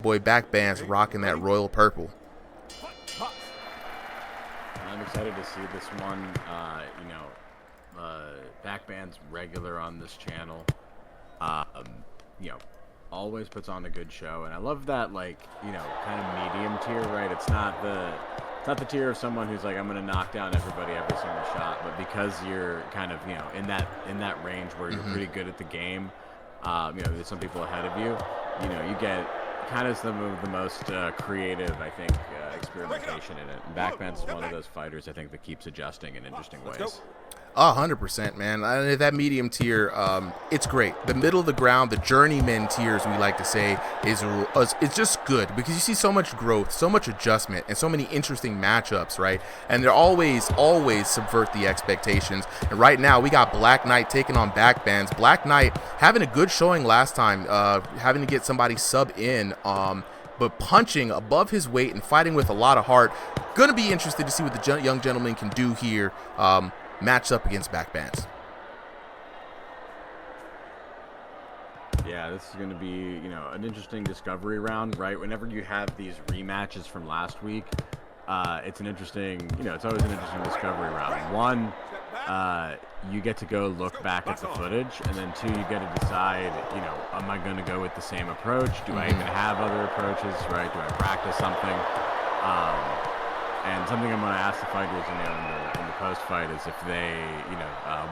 Boy, BACKBANDZ rocking that royal purple. I'm excited to see this one. BACKBANDZ regular on this channel. Always puts on a good show, and I love that, like, kind of medium tier, right? It's not the tier of someone who's like, I'm gonna knock down everybody every single shot, but because you're kind of in that range where you're pretty good at the game, there's some people ahead of you. You get kind of some of the most creative, I think, experimentation in it. And BACKBANDZ is one of those fighters, I think, that keeps adjusting in interesting ways. 100%, man. That medium tier, it's great. The middle of the ground, the journeyman tiers, we like to say, is it's just good because you see so much growth, so much adjustment, and so many interesting matchups, right? And they're always subvert the expectations. And right now, we got Black Knight taking on BACKBANDZ. Black Knight having a good showing last time, having to get somebody sub in, but punching above his weight and fighting with a lot of heart. Gonna be interested to see what the young gentleman can do here. Matched up against BACKBANDZ. Yeah, this is going to be, an interesting discovery round, right? Whenever you have these rematches from last week, it's an interesting, it's always an interesting discovery round. One, you get to go look back at the footage, and then two, you get to decide, am I going to go with the same approach? Do I even have other approaches, right? Do I practice something? And something I'm going to ask the fighters, in the post-fight is if they,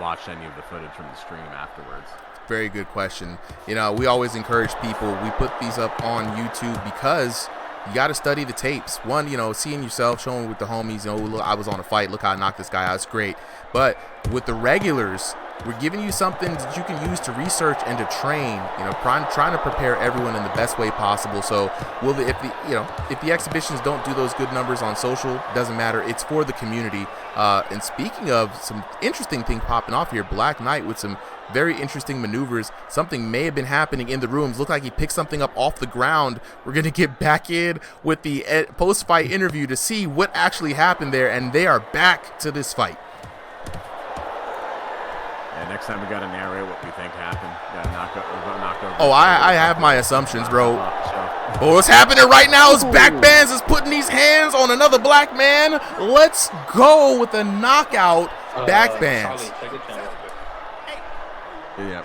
watched any of the footage from the stream afterwards. Very good question. We always encourage people. We put these up on YouTube because you got to study the tapes. One, seeing yourself, showing with the homies, look, I was on a fight. Look how I knocked this guy out. It's great. But with the regulars, we're giving you something that you can use to research and to train, trying to prepare everyone in the best way possible. So if the exhibitions don't do those good numbers on social, doesn't matter. It's for the community. And speaking of some interesting thing popping off here, Black Knight with some very interesting maneuvers. Something may have been happening in the rooms. Looked like he picked something up off the ground. We're going to get back in with the post-fight interview to see what actually happened there. And they are back to this fight. Yeah, next time we got to narrate what we think happened. Knock over. Oh, I have my assumptions, bro. But what's happening right now is BACKBANDZ is putting these hands on another black man. Let's go with a knockout, BACKBANDZ. Yeah.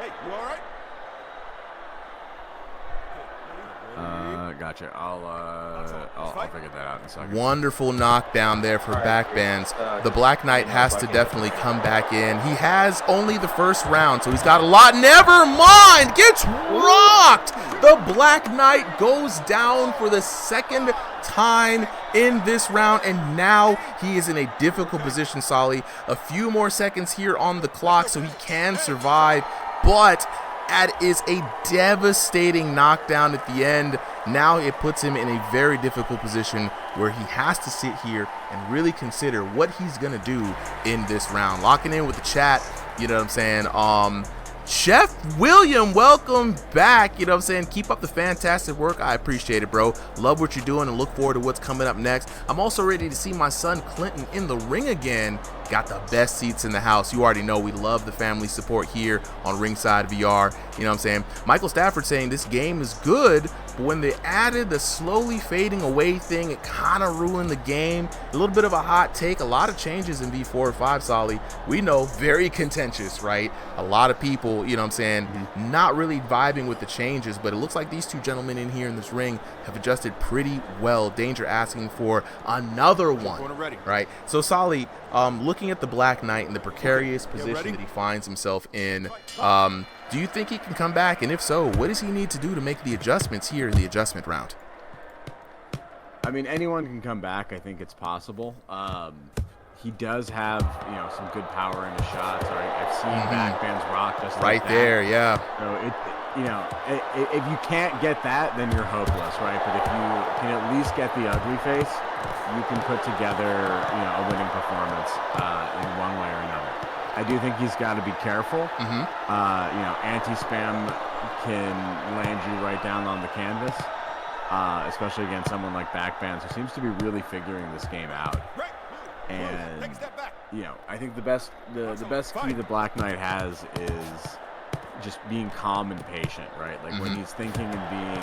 Gotcha. I'll figure that out in a second. Wonderful knockdown there for BACKBANDZ. The Black Knight has to definitely come back in. He has only the first round, so he's got a lot. Never mind. Gets rocked. The Black Knight goes down for the second time in this round, and now he is in a difficult position, Solly. A few more seconds here on the clock so he can survive, but that is a devastating knockdown at the end. Now it puts him in a very difficult position where he has to sit here and really consider what he's going to do in this round. Locking in with the chat, you know what I'm saying? Chef William, welcome back. You know what I'm saying? Keep up the fantastic work. I appreciate it, bro. Love what you're doing and look forward to what's coming up next. I'm also ready to see my son Clinton in the ring again. Got the best seats in the house. You already know we love the family support here on RIngsideVR. You know what I'm saying? Michael Stafford saying this game is good, but when they added the slowly fading away thing, it kind of ruined the game. A little bit of a hot take. A lot of changes in V4 or 5, Solly. We know, very contentious, right? A lot of people, you know what I'm saying, not really vibing with the changes, but it looks like these two gentlemen in here in this ring have adjusted pretty well. Danger asking for another one, right? So, Solly, looking at the Black Knight and the precarious position that he finds himself in, do you think he can come back? And if so, what does he need to do to make the adjustments here in the adjustment round? I mean, anyone can come back. I think it's possible. He does have, some good power in his shots. Right? I've seen BACKBANDZ rock just right like there, yeah. So if you can't get that, then you're hopeless, right? But if you can at least get the ugly face, you can put together, a winning performance in one way or another. I do think he's got to be careful. Anti-spam can land you right down on the canvas, especially against someone like BACKBANDZ, who seems to be really figuring this game out. And I think the best key the Black Knight has is just being calm and patient, right? Like when he's thinking and being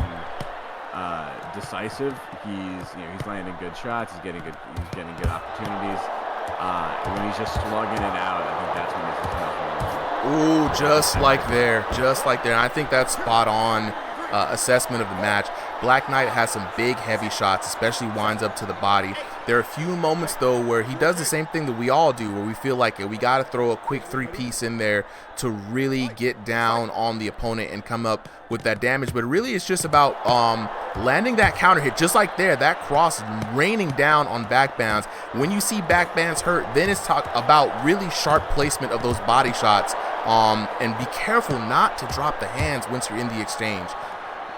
decisive. He's landing good shots. He's getting good opportunities. When he's just slugging it out, I think that's when he's just nothing. Ooh, just like there. And I think that's spot on assessment of the match. Black Knight has some big, heavy shots, especially winds up to the body. There are a few moments, though, where he does the same thing that we all do, where we feel like we got to throw a quick three-piece in there to really get down on the opponent and come up with that damage. But really, it's just about landing that counter hit, just like there, that cross raining down on BACKBANDZ. When you see BACKBANDZ hurt, then it's talk about really sharp placement of those body shots, and be careful not to drop the hands once you're in the exchange.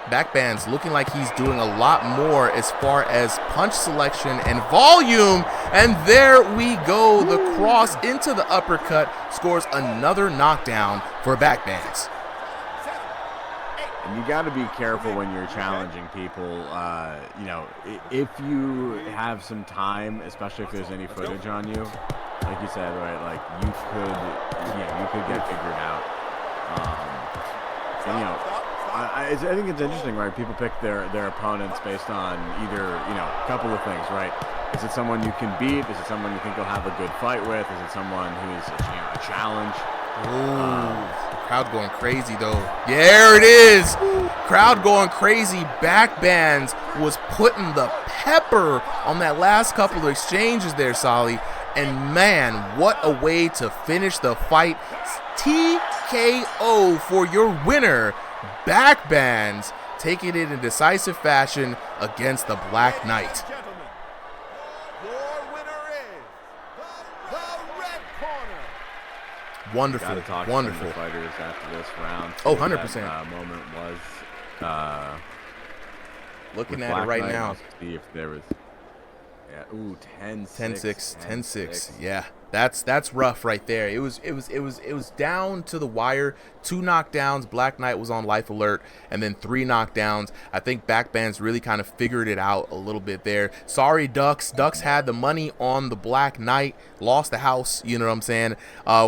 BACKBANDZ looking like he's doing a lot more as far as punch selection and volume, and there we go. The cross into the uppercut scores another knockdown for BACKBANDZ. And you got to be careful when you're challenging people. If you have some time, especially if there's any footage on you, like you said, right? Like you could get figured out. I think it's interesting, right? People pick their opponents based on either, a couple of things, right? Is it someone you can beat? Is it someone you think you'll have a good fight with? Is it someone who's a challenge? Ooh, crowd going crazy though. There it is. Crowd going crazy. BACKBANDZ was putting the pepper on that last couple of exchanges there, Solly. And man, what a way to finish the fight. TKO for your winner. BACKBANDZ taking it in decisive fashion against the Black Knight. Wonderful, wonderful. To fighters after this round. Oh, 100%. Moment was looking at it right now. See if there was. Yeah. Ooh, 10-6. 10-6. Yeah, that's rough right there. It was down to the wire. 2 knockdowns. Black Knight was on life alert, and then 3 knockdowns. I think BACKBANDZ really kind of figured it out a little bit there. Sorry, Ducks. Ducks had the money on the Black Knight, lost the house. You know what I'm saying?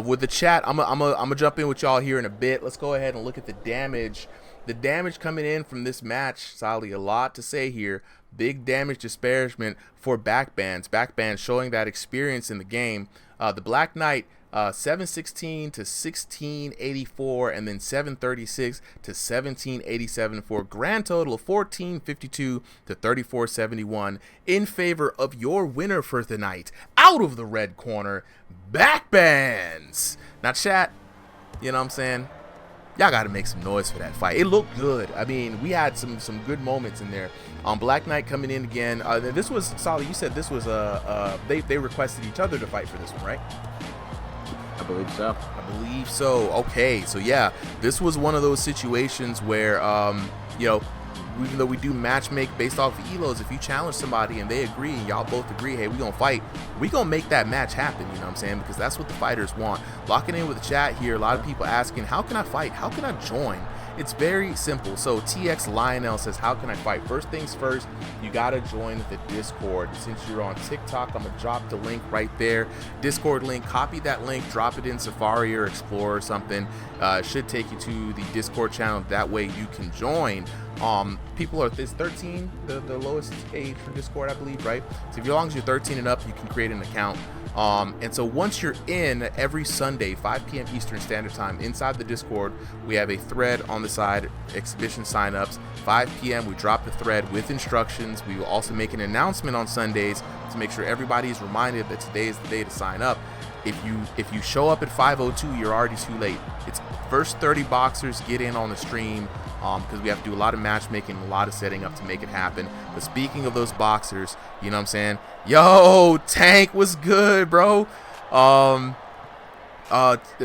With the chat, I'm gonna jump in with y'all here in a bit. Let's go ahead and look at the damage. The damage coming in from this match, Sally, a lot to say here. Big damage disparagement for BACKBANDZ. BACKBANDZ showing that experience in the game. The Black Knight, 716 to 1684, and then 736 to 1787 for a grand total of 1452 to 3471 in favor of your winner for the night. Out of the red corner, BACKBANDZ. Now, chat, you know what I'm saying? Y'all got to make some noise for that fight. It looked good. I mean, we had some good moments in there. Black Knight coming in again. This was, Solly, you said this was they requested each other to fight for this one, right? I believe so. I believe so. Okay, so yeah, this was one of those situations where, even though we do matchmake based off of elos, if you challenge somebody and they agree and y'all both agree, hey, we gonna fight, we gonna make that match happen, you know what I'm saying? Because that's what the fighters want. Locking in with the chat here, a lot of people asking, how can I fight? How can I join? It's very simple. So TX Lionel says, how can I fight? First things first, you gotta join the Discord. Since you're on TikTok, I'm gonna drop the link right there. Discord link, copy that link, drop it in Safari or Explorer or something. It should take you to the Discord channel. That way you can join. People are, it's 13, the lowest age for Discord, I believe, right? So as long as you're 13 and up, you can create an account. And so once you're in, every Sunday, 5 p.m. Eastern Standard Time, inside the Discord, we have a thread on the side, exhibition signups. 5 p.m. we drop the thread with instructions. We will also make an announcement on Sundays to make sure everybody is reminded that today is the day to sign up. If you show up at 5:02, you're already too late. It's first 30 boxers get in on the stream, because we have to do a lot of matchmaking, a lot of setting up to make it happen. But speaking of those boxers, you know what I'm saying? Yo, Tank was good, bro. The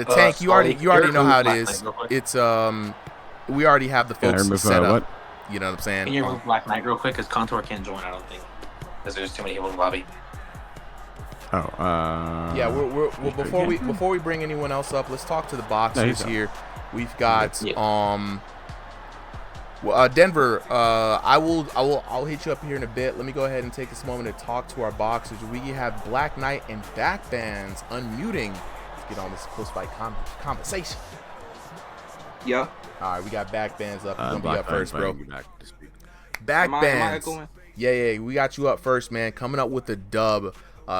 Tank, you already know how it is. It's we already have the folks set up. What? You know what I'm saying? Can you remove Black Knight real quick? Because Contour can't join, I don't think, because there's too many people in the lobby. Yeah, we're before we bring anyone else up, let's talk to the boxers here. We've got Denver. I'll hit you up here in a bit. Let me go ahead and take this moment to talk to our boxers. We have Black Knight and BACKBANDZ unmuting to get on this post-fight conversation. Yeah. All right, we got BACKBANDZ up. He's gonna be up first, bro. Back Am I bands. echoing? Yeah, we got you up first, man. Coming up with the dub.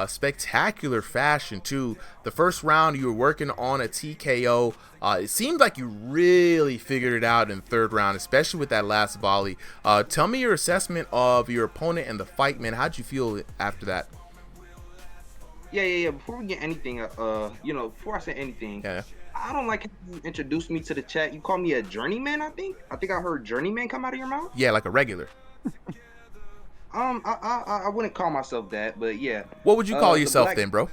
Spectacular fashion, too. The first round, you were working on a TKO. It seemed like you really figured it out in the third round, especially with that last volley. Tell me your assessment of your opponent and the fight, man. How'd you feel after that? Yeah. Before we get anything, before I say anything, Yeah. I don't like how you introduced me to the chat. You called me a journeyman, I think. I heard journeyman come out of your mouth. Yeah, like a regular. I wouldn't call myself that, but yeah. What would you call the yourself black then, bro?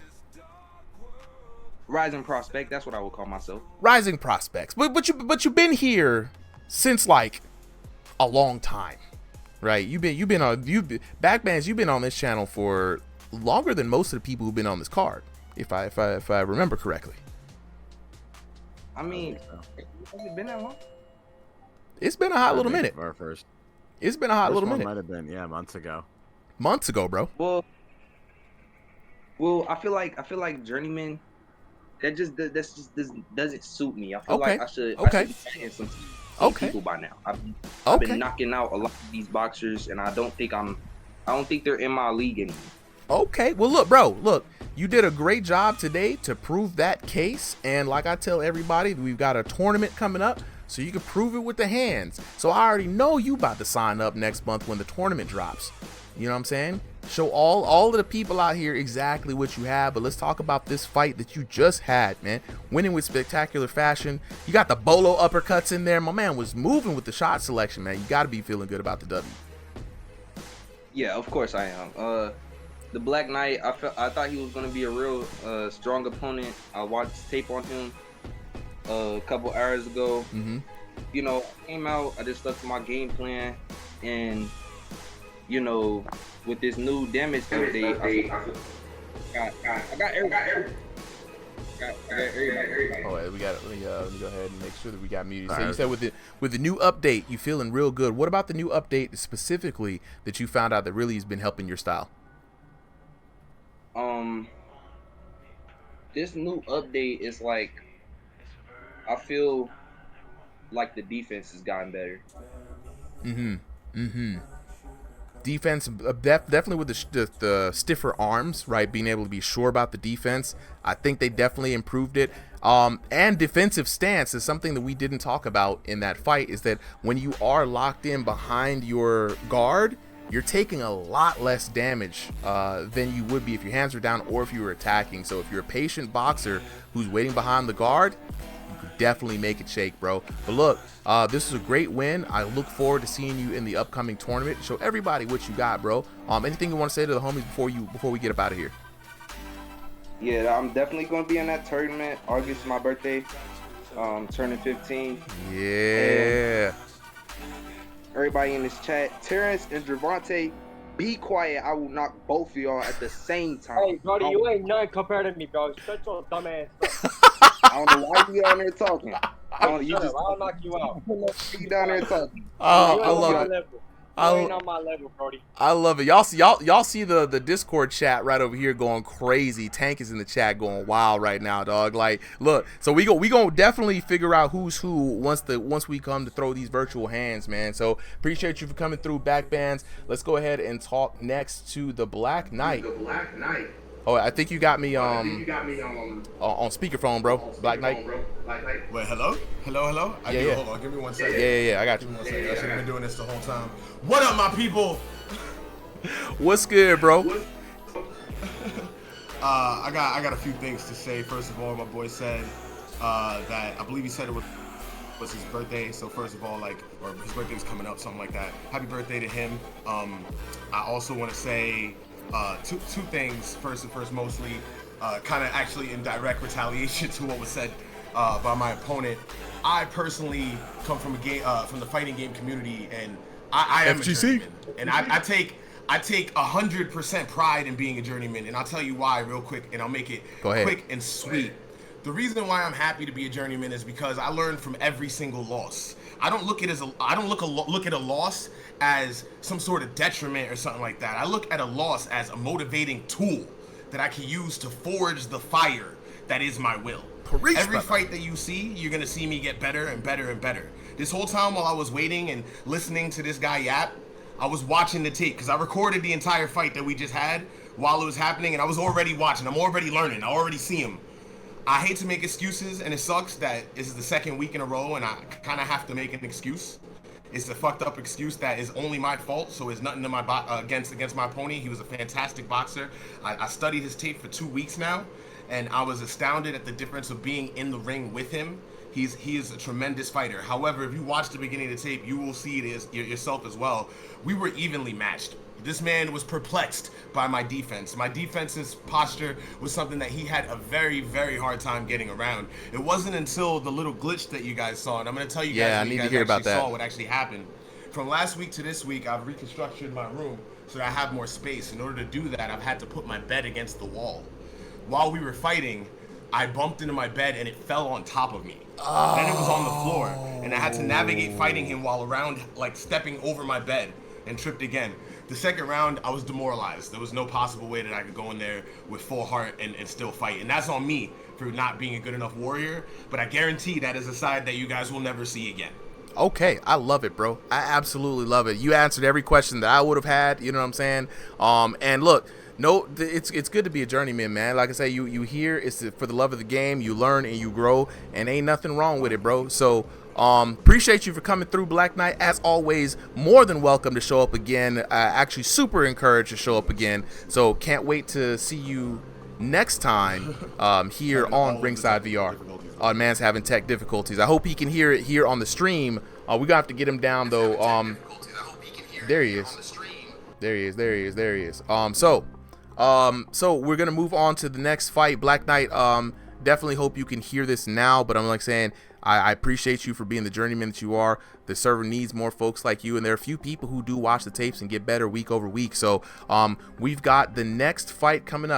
rising prospect. That's what I would call myself. Rising prospects. But you've been here since like a long time, right? BACKBANDZ. You've been on this channel for longer than most of the people who've been on this card, if I remember correctly. I mean, has it been that long? It's been a hot little minute. Our first. It's been a hot little one minute. Might have been, yeah, months ago. Months ago, bro. Well, I feel like journeyman. That just doesn't suit me. I feel like I should be paying some people by now. I've been knocking out a lot of these boxers, and I don't think they're in my league anymore. Okay, well look, bro, you did a great job today to prove that case, and like I tell everybody, we've got a tournament coming up, so you can prove it with the hands. So I already know you about to sign up next month when the tournament drops. You know what I'm saying? Show all of the people out here exactly what you have. But let's talk about this fight that you just had, man. Winning with spectacular fashion. You got the bolo uppercuts in there. My man was moving with the shot selection, man. You got to be feeling good about the W. Yeah, of course I am. The Black Knight, I thought he was going to be a real strong opponent. I watched tape on him a couple hours ago. Mm-hmm. You know, I came out, I just stuck to my game plan, and you know, with this new damage update, I got everybody. Oh, let me go ahead and make sure that we got muted. So you said with the new update, you feeling real good. What about the new update specifically that you found out that really has been helping your style? This new update is like, I feel like the defense has gotten better. Defense, definitely with the stiffer arms, right? Being able to be sure about the defense. I think they definitely improved it. And defensive stance is something that we didn't talk about in that fight, is that when you are locked in behind your guard, you're taking a lot less damage than you would be if your hands were down or if you were attacking. So if you're a patient boxer who's waiting behind the guard, you could definitely make it shake, bro. But look, this is a great win. I look forward to seeing you in the upcoming tournament. Show everybody what you got, bro. Anything you want to say to the homies before we get up out of here? Yeah, I'm definitely going to be in that tournament. August is my birthday. Turning 15. Yeah. And everybody in this chat, Terrence and Javante, be quiet. I will knock both of y'all at the same time. Hey, Brody, you ain't nothing compared to me, bro. Shut your dumb ass up. I don't know why you down there talking. I'll knock you out. You down there talking. Oh, I love it. You ain't on my level, Brody. I love it. Y'all see the Discord chat right over here going crazy. Tank is in the chat going wild right now, dog. Like, look, so we gonna definitely figure out who's who once we come to throw these virtual hands, man. So appreciate you for coming through, BACKBANDZ. Let's go ahead and talk next to the Black Knight. Oh, I think you got me on speakerphone, bro. Black Knight. Wait, hello? Yeah. Hold on, give me 1 second. Yeah, I got you. Give me 1 second. I should have been doing this the whole time. What up, my people? What's good, bro? I got a few things to say. First of all, my boy said that I believe he said it was his birthday. So first of all, or his birthday was coming up, something like that. Happy birthday to him. I also want to say two things. First, mostly kind of actually in direct retaliation to what was said by my opponent. I personally come from from the fighting game community, and I am FGC. a journeyman, and I take 100% pride in being a journeyman, and I'll tell you why real quick, and I'll make it quick and sweet. The reason why I'm happy to be a journeyman is because I learn from every single loss. I don't look at a loss as some sort of detriment or something like that. I look at a loss as a motivating tool that I can use to forge the fire that is my will. Every fight that you see, you're gonna see me get better and better and better. This whole time while I was waiting and listening to this guy yap, I was watching the tape because I recorded the entire fight that we just had while it was happening, and I was already watching. I'm already learning. I already see him. I hate to make excuses, and it sucks that this is the second week in a row, and I kind of have to make an excuse. It's a fucked up excuse that is only my fault, so it's nothing to my against my opponent. He was a fantastic boxer. I studied his tape for 2 weeks now, and I was astounded at the difference of being in the ring with him. He is a tremendous fighter. However, if you watch the beginning of the tape, you will see it yourself as well. We were evenly matched. This man was perplexed by my defense. My defense's posture was something that he had a very, very hard time getting around. It wasn't until the little glitch that you guys saw, and I'm going to tell you guys, I need to hear about that. Saw what actually happened. From last week to this week, I've reconstructed my room so that I have more space. In order to do that, I've had to put my bed against the wall. While we were fighting, I bumped into my bed and it fell on top of me. Then it was on the floor, and I had to navigate fighting him while around, like stepping over my bed, and tripped again. The second round, I was demoralized. There was no possible way that I could go in there with full heart and still fight. And that's on me for not being a good enough warrior. But I guarantee that is a side that you guys will never see again. Okay, I love it, bro. I absolutely love it. You answered every question that I would have had, you know what I'm saying? And look, no, it's good to be a journeyman, man. Like I say, you hear it's for the love of the game. You learn and you grow, and ain't nothing wrong with it, bro. So appreciate you for coming through, Black Knight. As always, more than welcome to show up again. Actually super encouraged to show up again. So can't wait to see you next time here on Ringside VR. Man's having tech difficulties. I hope he can hear it here on the stream. We're gonna have to get him down though. There he is. There he is. So we're gonna move on to the next fight. Black Knight, definitely hope you can hear this now, but I'm like saying, I appreciate you for being the journeyman that you are. The server needs more folks like you, and there are a few people who do watch the tapes and get better week over week. So we've got the next fight coming up.